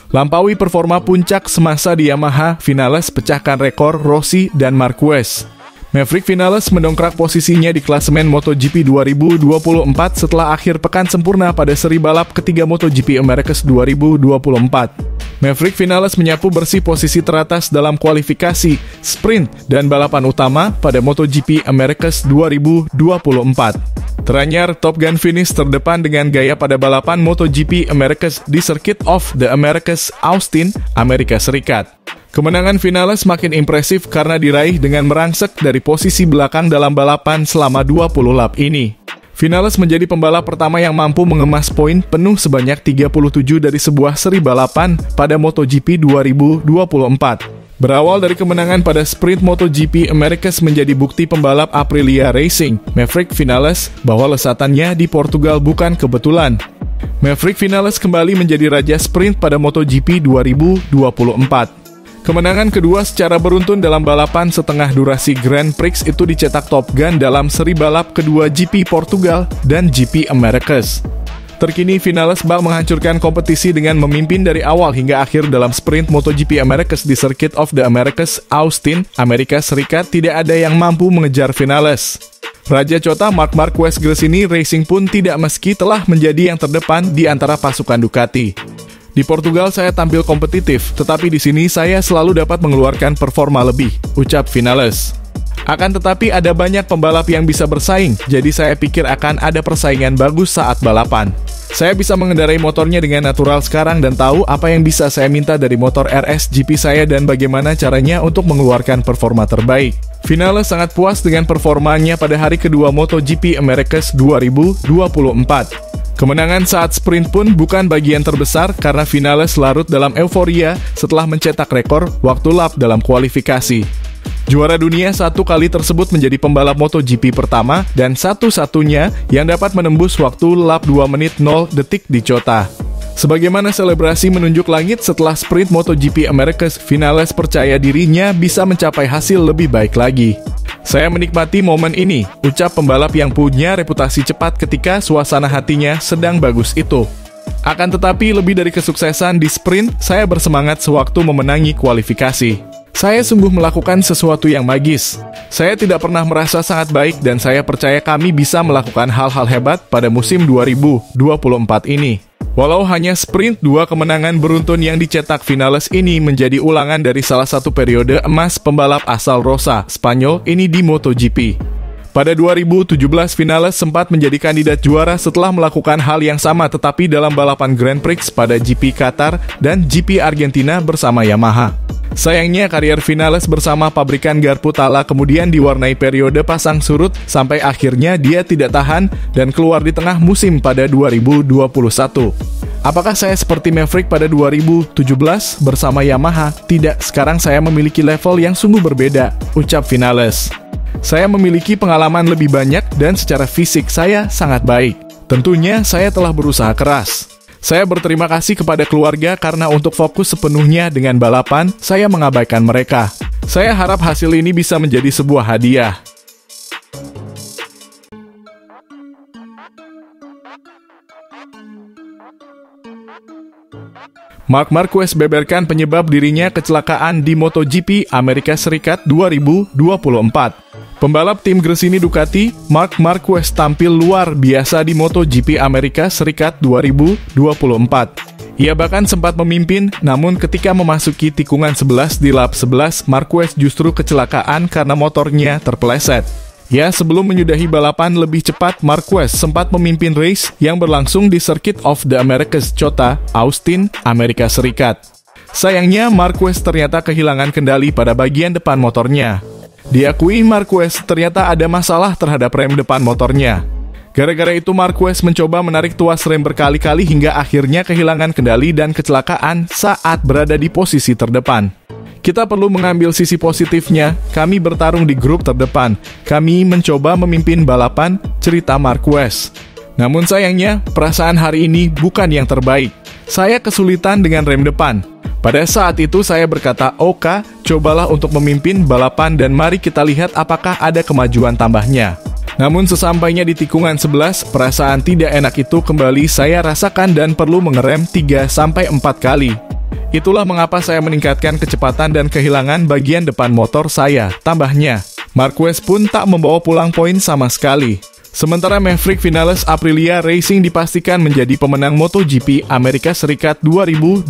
Lampaui performa puncak semasa di Yamaha, Vinales pecahkan rekor Rossi dan Marquez. Maverick Vinales mendongkrak posisinya di klasemen MotoGP 2024 setelah akhir pekan sempurna pada seri balap ketiga MotoGP Americas 2024. Maverick Vinales menyapu bersih posisi teratas dalam kualifikasi, sprint, dan balapan utama pada MotoGP Americas 2024. Teranyar Top Gun finish terdepan dengan gaya pada balapan MotoGP Americas di Circuit of the Americas, Austin, Amerika Serikat. Kemenangan Vinales makin impresif karena diraih dengan merangsek dari posisi belakang dalam balapan selama 20 lap ini. Vinales menjadi pembalap pertama yang mampu mengemas poin penuh sebanyak 37 dari sebuah seri balapan pada MotoGP 2024. Berawal dari kemenangan pada sprint MotoGP Americas menjadi bukti pembalap Aprilia Racing, Maverick Vinales, bahwa lesatannya di Portugal bukan kebetulan. Maverick Vinales kembali menjadi raja sprint pada MotoGP 2024. Kemenangan kedua secara beruntun dalam balapan setengah durasi Grand Prix itu dicetak Top Gun dalam seri balap kedua GP Portugal dan GP Americas. Terkini Vinales bak menghancurkan kompetisi dengan memimpin dari awal hingga akhir dalam sprint MotoGP Americas di Circuit of the Americas, Austin, Amerika Serikat. Tidak ada yang mampu mengejar Vinales. Raja Cota Marc Marquez Gresini Racing pun tidak meski telah menjadi yang terdepan di antara pasukan Ducati. Di Portugal saya tampil kompetitif, tetapi di sini saya selalu dapat mengeluarkan performa lebih, ucap Vinales. Akan tetapi ada banyak pembalap yang bisa bersaing, jadi saya pikir akan ada persaingan bagus saat balapan. Saya bisa mengendarai motornya dengan natural sekarang dan tahu apa yang bisa saya minta dari motor RSGP saya dan bagaimana caranya untuk mengeluarkan performa terbaik. Vinales sangat puas dengan performanya pada hari kedua MotoGP Americas 2024. Kemenangan saat sprint pun bukan bagian terbesar karena Vinales larut dalam euforia setelah mencetak rekor waktu lap dalam kualifikasi. Juara dunia satu kali tersebut menjadi pembalap MotoGP pertama dan satu-satunya yang dapat menembus waktu lap 2 menit 0 detik di Cota. Sebagaimana selebrasi menunjuk langit setelah sprint MotoGP Americas, Vinales percaya dirinya bisa mencapai hasil lebih baik lagi. Saya menikmati momen ini, ucap pembalap yang punya reputasi cepat ketika suasana hatinya sedang bagus itu. Akan tetapi lebih dari kesuksesan di sprint, saya bersemangat sewaktu memenangi kualifikasi. Saya sungguh melakukan sesuatu yang magis. Saya tidak pernah merasa sangat baik dan saya percaya kami bisa melakukan hal-hal hebat pada musim 2024 ini. Walau hanya sprint, dua kemenangan beruntun yang dicetak Vinales ini menjadi ulangan dari salah satu periode emas pembalap asal Rosa, Spanyol ini di MotoGP. Pada 2017, Vinales sempat menjadi kandidat juara setelah melakukan hal yang sama tetapi dalam balapan Grand Prix pada GP Qatar dan GP Argentina bersama Yamaha. Sayangnya karir Vinales bersama pabrikan garpu Tala kemudian diwarnai periode pasang surut sampai akhirnya dia tidak tahan dan keluar di tengah musim pada 2021. Apakah saya seperti Maverick pada 2017 bersama Yamaha? Tidak, sekarang saya memiliki level yang sungguh berbeda, ucap Vinales. Saya memiliki pengalaman lebih banyak dan secara fisik saya sangat baik. Tentunya saya telah berusaha keras. Saya berterima kasih kepada keluarga karena untuk fokus sepenuhnya dengan balapan, saya mengabaikan mereka. Saya harap hasil ini bisa menjadi sebuah hadiah. Marc Marquez beberkan penyebab dirinya kecelakaan di MotoGP Amerika Serikat 2024. Pembalap tim Gresini Ducati, Marc Marquez tampil luar biasa di MotoGP Amerika Serikat 2024. Ia bahkan sempat memimpin, namun ketika memasuki tikungan 11 di lap 11, Marquez justru kecelakaan karena motornya terpeleset. Ya, sebelum menyudahi balapan lebih cepat, Marquez sempat memimpin race yang berlangsung di Circuit of the Americas Cota, Austin, Amerika Serikat. Sayangnya, Marquez ternyata kehilangan kendali pada bagian depan motornya. Diakui Marquez ternyata ada masalah terhadap rem depan motornya. Gara-gara itu Marquez mencoba menarik tuas rem berkali-kali hingga akhirnya kehilangan kendali dan kecelakaan saat berada di posisi terdepan. Kita perlu mengambil sisi positifnya, kami bertarung di grup terdepan, kami mencoba memimpin balapan, cerita Marquez. Namun sayangnya, perasaan hari ini bukan yang terbaik. Saya kesulitan dengan rem depan. Pada saat itu saya berkata, cobalah untuk memimpin balapan dan mari kita lihat apakah ada kemajuan tambahnya. Namun sesampainya di tikungan 11, perasaan tidak enak itu kembali saya rasakan dan perlu mengerem 3-4 kali. Itulah mengapa saya meningkatkan kecepatan dan kehilangan bagian depan motor saya, tambahnya. Marquez pun tak membawa pulang poin sama sekali. Sementara Maverick Vinales Aprilia Racing dipastikan menjadi pemenang MotoGP Amerika Serikat 2024.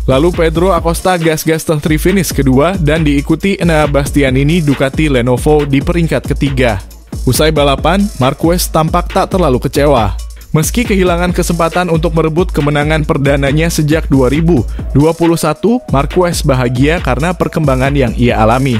Lalu Pedro Acosta gas-gas tertri finish kedua dan diikuti Enea Bastianini Ducati Lenovo di peringkat ketiga. Usai balapan, Marquez tampak tak terlalu kecewa. Meski kehilangan kesempatan untuk merebut kemenangan perdananya sejak 2021, Marquez bahagia karena perkembangan yang ia alami.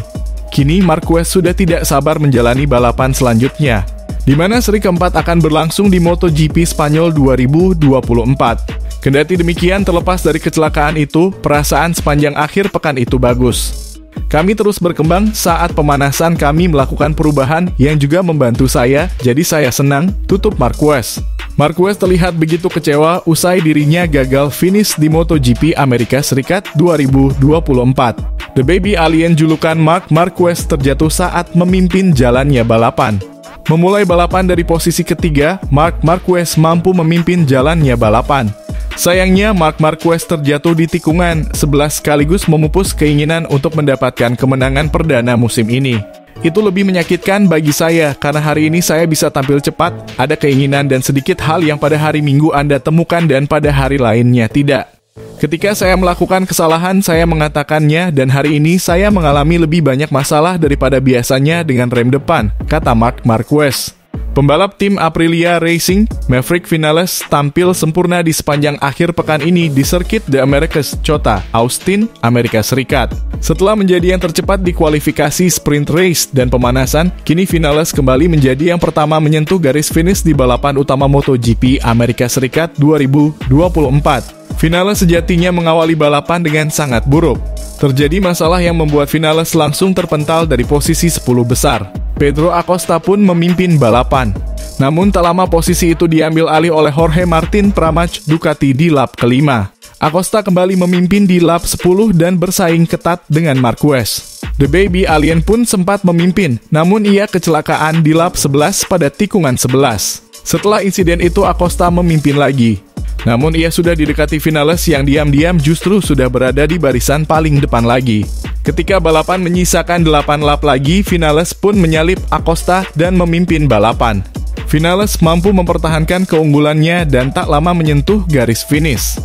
Kini Marquez sudah tidak sabar menjalani balapan selanjutnya, di mana seri keempat akan berlangsung di MotoGP Spanyol 2024. Kendati demikian, terlepas dari kecelakaan itu, perasaan sepanjang akhir pekan itu bagus. Kami terus berkembang saat pemanasan kami melakukan perubahan yang juga membantu saya, jadi saya senang, tutup Marquez. Marquez terlihat begitu kecewa usai dirinya gagal finish di MotoGP Amerika Serikat 2024. The Baby Alien julukan Marc Marquez terjatuh saat memimpin jalannya balapan. Memulai balapan dari posisi ketiga, Marc Marquez mampu memimpin jalannya balapan. Sayangnya, Marc Marquez terjatuh di tikungan 11 sekaligus memupus keinginan untuk mendapatkan kemenangan perdana musim ini. Itu lebih menyakitkan bagi saya, karena hari ini saya bisa tampil cepat, ada keinginan dan sedikit hal yang pada hari Minggu Anda temukan dan pada hari lainnya tidak. Ketika saya melakukan kesalahan, saya mengatakannya, dan hari ini saya mengalami lebih banyak masalah daripada biasanya dengan rem depan, kata Marc Marquez. Pembalap tim Aprilia Racing, Maverick Vinales, tampil sempurna di sepanjang akhir pekan ini di sirkuit The Americas COTA, Austin, Amerika Serikat. Setelah menjadi yang tercepat di kualifikasi sprint race dan pemanasan, kini Vinales kembali menjadi yang pertama menyentuh garis finish di balapan utama MotoGP Amerika Serikat 2024. Vinales sejatinya mengawali balapan dengan sangat buruk. Terjadi masalah yang membuat Vinales langsung terpental dari posisi 10 besar. Pedro Acosta pun memimpin balapan. Namun tak lama posisi itu diambil alih oleh Jorge Martin Pramac Ducati di lap kelima. Acosta kembali memimpin di lap 10 dan bersaing ketat dengan Marquez. The Baby Alien pun sempat memimpin, namun ia kecelakaan di lap 11 pada tikungan 11. Setelah insiden itu Acosta memimpin lagi. Namun ia sudah didekati Vinales yang diam-diam justru sudah berada di barisan paling depan lagi. Ketika balapan menyisakan 8 lap lagi, Vinales pun menyalip Acosta dan memimpin balapan. Vinales mampu mempertahankan keunggulannya dan tak lama menyentuh garis finish.